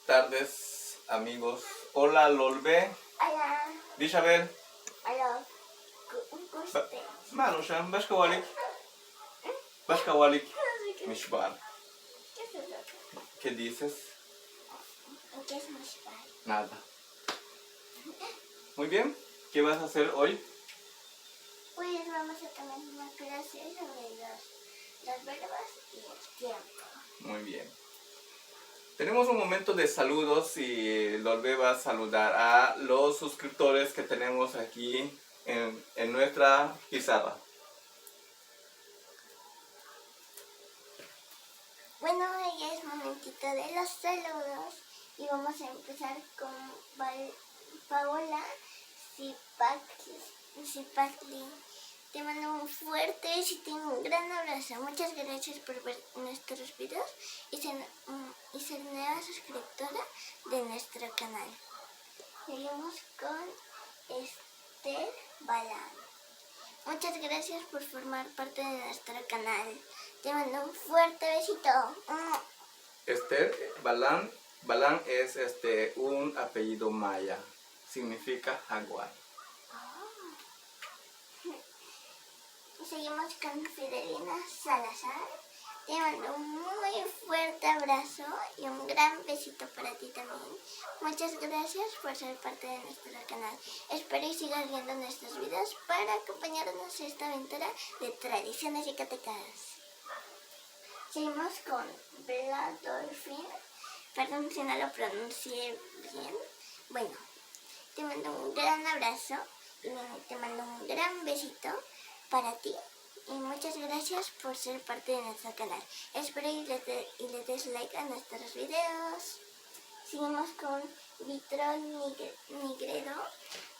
tardes, amigos. Hola, Lolbe. Hola. Dishabel. Hola. Guste. Manushan, Bashkawalik. Bashkawalik. Mishbar. ¿Qué es eso? ¿Qué dices? ¿Qué es mishbar? Nada. Muy bien. ¿Qué vas a hacer hoy? Pues vamos a tomar una clase sobre los verbos y el tiempo. Muy bien. Tenemos un momento de saludos y Lolbe va a saludar a los suscriptores que tenemos aquí en nuestra pizarra. Bueno, ya es momentito de los saludos y vamos a empezar con Paola Zipatli. Te mando un fuerte besito y un gran abrazo. Muchas gracias por ver nuestros videos y ser nueva suscriptora de nuestro canal. Seguimos con Esther Balán. Muchas gracias por formar parte de nuestro canal. Te mando un fuerte besito. Esther Balán es un apellido maya. Significa jaguar. Seguimos con Fidelina Salazar. Te mando un muy fuerte abrazo y un gran besito para ti también. Muchas gracias por ser parte de nuestro canal. Espero y sigas viendo nuestros videos para acompañarnos en esta aventura de tradiciones yucatecas. Seguimos con Bella Dolphin. Perdón si no lo pronuncié bien. Bueno, te mando un gran abrazo y te mando un gran besito para ti. Y muchas gracias por ser parte de nuestro canal. Espero y le des like a nuestros videos. Seguimos con Vitrol Nigredo.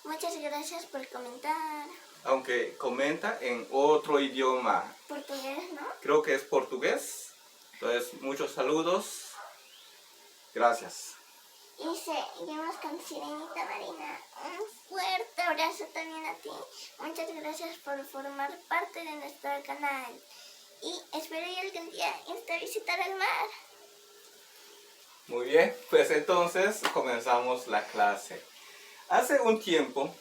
Muchas gracias por comentar. Aunque comenta en otro idioma. Portugués, ¿no? Creo que es portugués. Entonces, muchos saludos. Gracias. Y seguimos con Sirenita Marina. Un fuerte abrazo también a ti. Muchas gracias por formar parte de nuestro canal. Y espero y algún día irte a visitar al mar. Muy bien, pues entonces comenzamos la clase. Hace un tiempo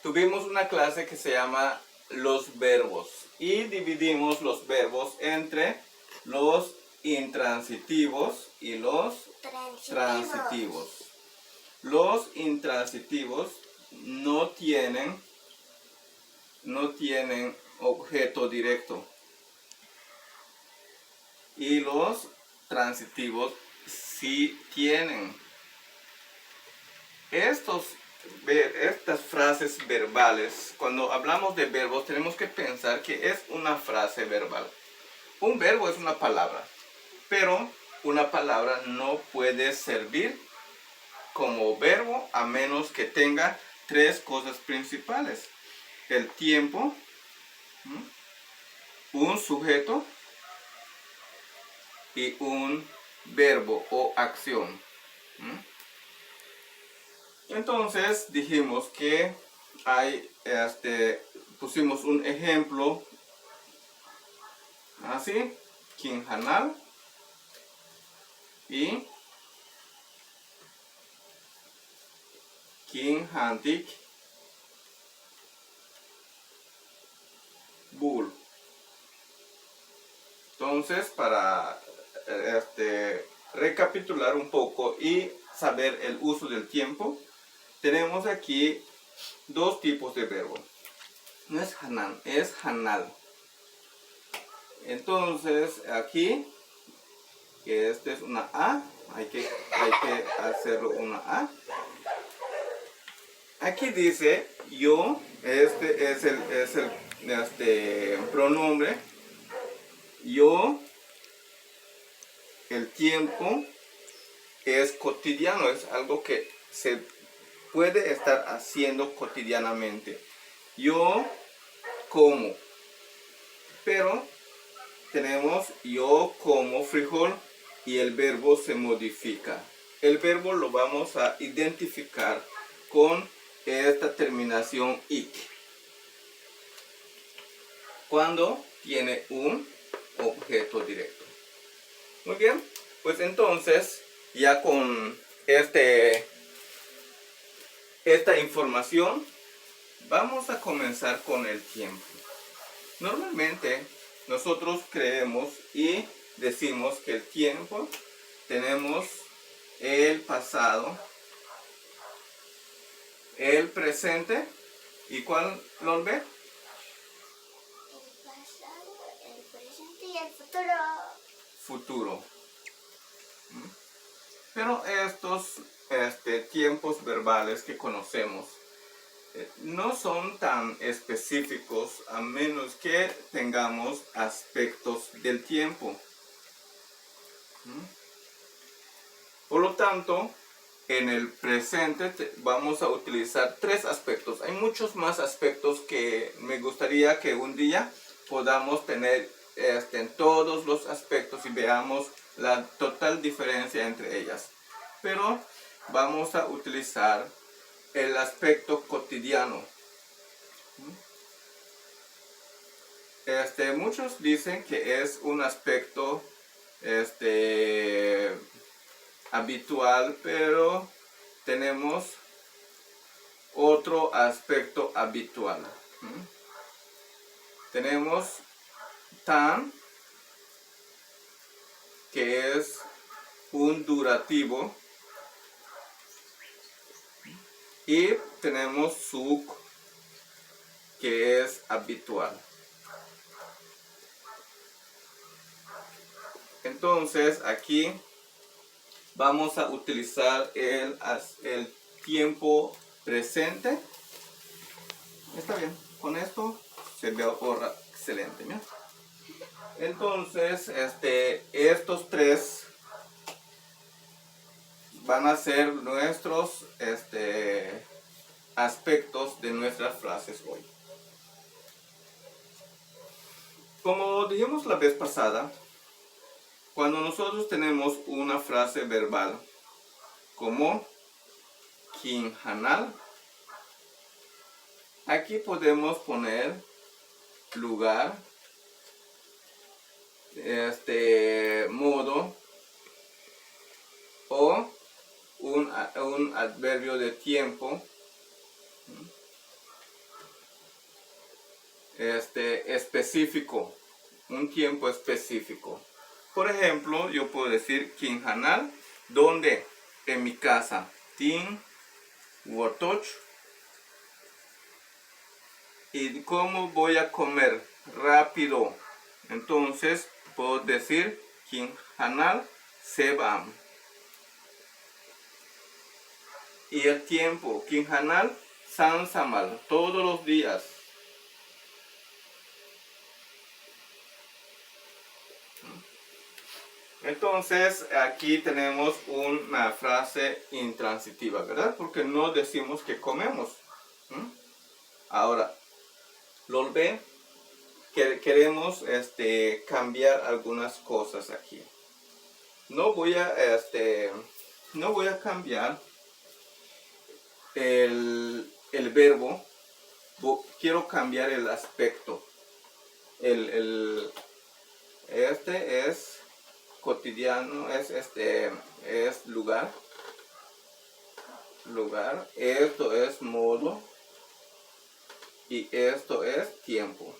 tuvimos una clase que se llama los verbos. Y dividimos los verbos entre los intransitivos y los transitivos. Los intransitivos no tienen objeto directo. Y los transitivos sí tienen. Estas frases verbales, cuando hablamos de verbos, tenemos que pensar que es una frase verbal. Un verbo es una palabra, pero una palabra no puede servir como verbo a menos que tenga tres cosas principales: el tiempo, un sujeto y un verbo o acción. Entonces dijimos que pusimos un ejemplo así: Kinhanal y Kinhantik Bull. Entonces, para recapitular un poco y saber el uso del tiempo, tenemos aquí dos tipos de verbo. No es hanan, es hanal. Entonces aquí, que este es una A, hay que hacerlo una A. Aquí dice yo, este es el pronombre. Yo, el tiempo es cotidiano, es algo que se puede estar haciendo cotidianamente. Yo como, pero tenemos yo como frijol y el verbo se modifica. El verbo lo vamos a identificar con esta terminación ik, cuando tiene un objeto directo. Muy bien, pues entonces ya con esta información, vamos a comenzar con el tiempo. Normalmente nosotros creemos y decimos que el tiempo tenemos el pasado, el presente y ¿cuál lo ve? El pasado, el presente y el futuro. Futuro. Pero estos tiempos verbales que conocemos no son tan específicos a menos que tengamos aspectos del tiempo. Por lo tanto, en el presente vamos a utilizar 3 aspectos. Hay muchos más aspectos que me gustaría que un día podamos tener en todos los aspectos y veamos la total diferencia entre ellas. Pero vamos a utilizar el aspecto cotidiano. Muchos dicen que es un aspecto habitual, pero tenemos otro aspecto habitual. Tenemos tan, que es un durativo, y tenemos suk, que es habitual. Entonces aquí vamos a utilizar el tiempo presente. Está bien, con esto se ve ahora excelente, ¿no? Entonces estos 3 van a ser nuestros aspectos de nuestras frases hoy. Como dijimos la vez pasada, cuando nosotros tenemos una frase verbal como kinhanal, aquí podemos poner lugar, modo o un adverbio de tiempo específico, un tiempo específico. Por ejemplo, yo puedo decir kinhanal, ¿dónde? En mi casa. Tin wotoch. ¿Y cómo voy a comer? Rápido. Entonces puedo decir kinhanal sebam. Y el tiempo, kinhanal sansamal, todos los días. Entonces aquí tenemos una frase intransitiva, ¿verdad? Porque no decimos que comemos. Ahora, lo ve que queremos cambiar algunas cosas aquí. No voy a cambiar el verbo, quiero cambiar el aspecto. Este es cotidiano, es lugar, esto es modo y esto es tiempo.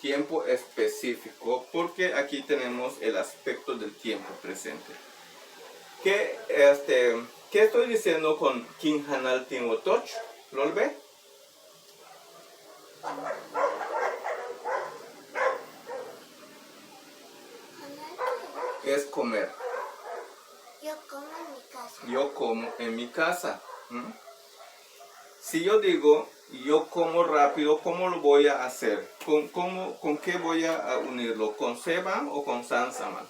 Tiempo específico, porque aquí tenemos el aspecto del tiempo presente. ¿Qué estoy diciendo con kinhanal tinwotoch? ¿Lo ve? Es comer. Yo como en mi casa. Yo como en mi casa. Si yo digo yo como rápido, ¿cómo lo voy a hacer? ¿Con qué voy a unirlo? ¿Con sebam o con sansamal?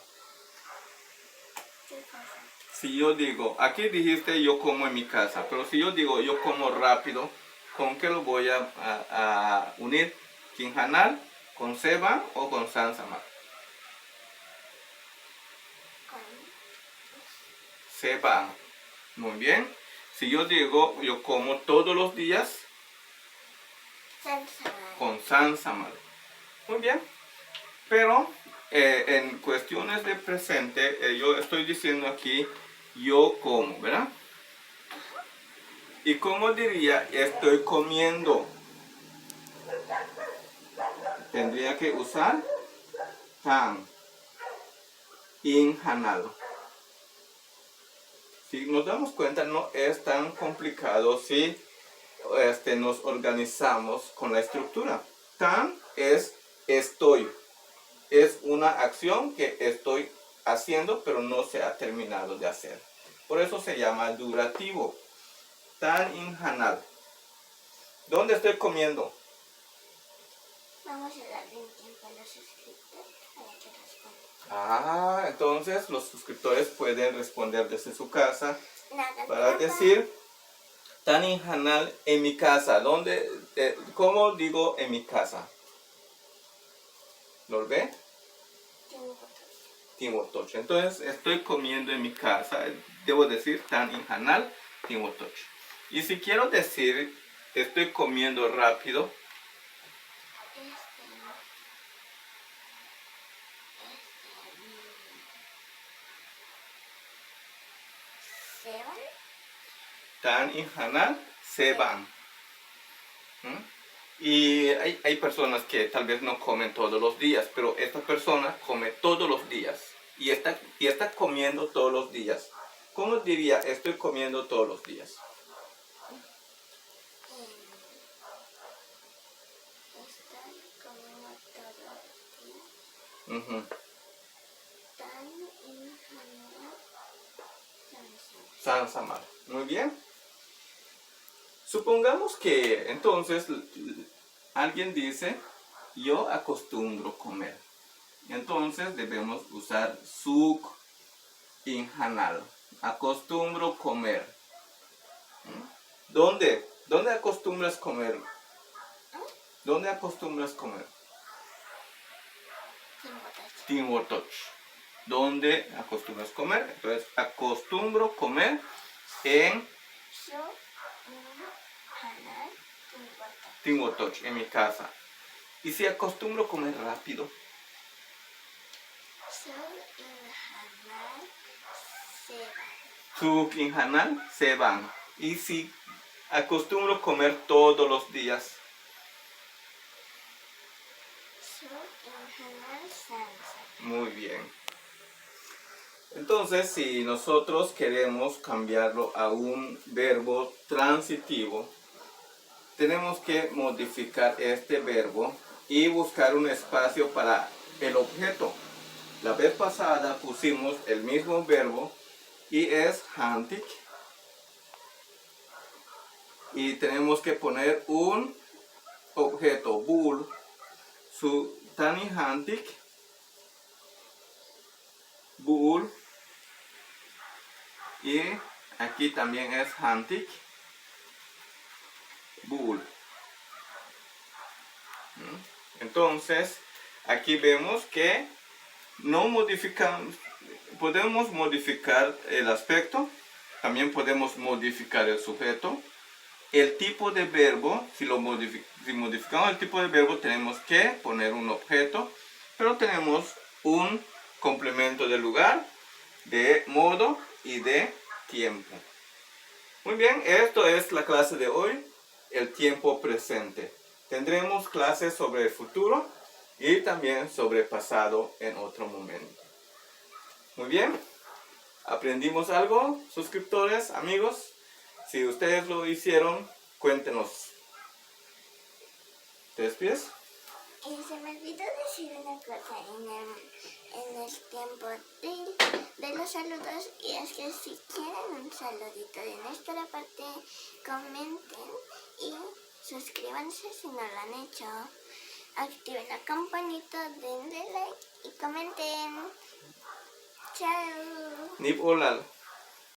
Si yo digo, aquí dijiste yo como en mi casa, pero si yo digo yo como rápido, ¿con qué lo voy a unir? ¿Kinhanal, con sebam o con sansamal? Sebam. Muy bien. Si yo digo yo como todos los días, Sansamal. con sansamal. Muy bien. Pero en cuestiones de presente, yo estoy diciendo aquí, yo como, ¿verdad? ¿Y cómo diría estoy comiendo? Tendría que usar tan inhanal. Si nos damos cuenta, no es tan complicado si nos organizamos con la estructura. Tan es estoy. Es una acción que estoy haciendo, pero no se ha terminado de hacer. Por eso se llama durativo. Tan inhanal. ¿Dónde estoy comiendo? Vamos a darle un tiempo a los suscriptores para que respondan. Ah, entonces los suscriptores pueden responder desde su casa Nada, para decir tan inhanal en mi casa. ¿Dónde? ¿Cómo digo en mi casa? ¿Lo ve? Timotoch. Entonces estoy comiendo en mi casa. Debo decir tan inhanal timotoch. Y si quiero decir estoy comiendo rápido, tan inhanal se van. Y hay personas que tal vez no comen todos los días, pero esta persona come todos los días y está comiendo todos los días. ¿Cómo diría estoy comiendo todos los días? Estoy comiendo todos los días. Uh-huh. Tan inhanal Sansamar. Muy bien. Supongamos que entonces alguien dice, yo acostumbro comer. Entonces debemos usar suk inhanal. Acostumbro comer. ¿Dónde? ¿Dónde acostumbras comer? ¿Dónde acostumbras comer? Timotoch. ¿Dónde acostumbras comer? Entonces, acostumbro comer en Timotoch, en mi casa. ¿Y si acostumbro comer rápido? Suk inhanal se van. ¿Y si acostumbro comer todos los días? Muy bien. Entonces, si nosotros queremos cambiarlo a un verbo transitivo, tenemos que modificar este verbo y buscar un espacio para el objeto. La vez pasada pusimos el mismo verbo y es hantik. Y tenemos que poner un objeto, bul, su tani hantik, bul, y aquí también es hantik, bul. Entonces, aquí vemos que no modificamos, podemos modificar el aspecto, también podemos modificar el sujeto. El tipo de verbo, si modificamos el tipo de verbo, tenemos que poner un objeto, pero tenemos un complemento de lugar, de modo y de tiempo. Muy bien, esto es la clase de hoy, el tiempo presente. Tendremos clases sobre el futuro y también sobre el pasado en otro momento. Muy bien, ¿aprendimos algo, suscriptores, amigos? Si ustedes lo hicieron, cuéntenos. ¿Te despides? Se me olvidó decir una cosa en el tiempo de los saludos, y es que si quieren un saludito de nuestra parte, comenten y suscríbanse si no lo han hecho. Activen la campanita, denle like y comenten. Chao. Nip olal.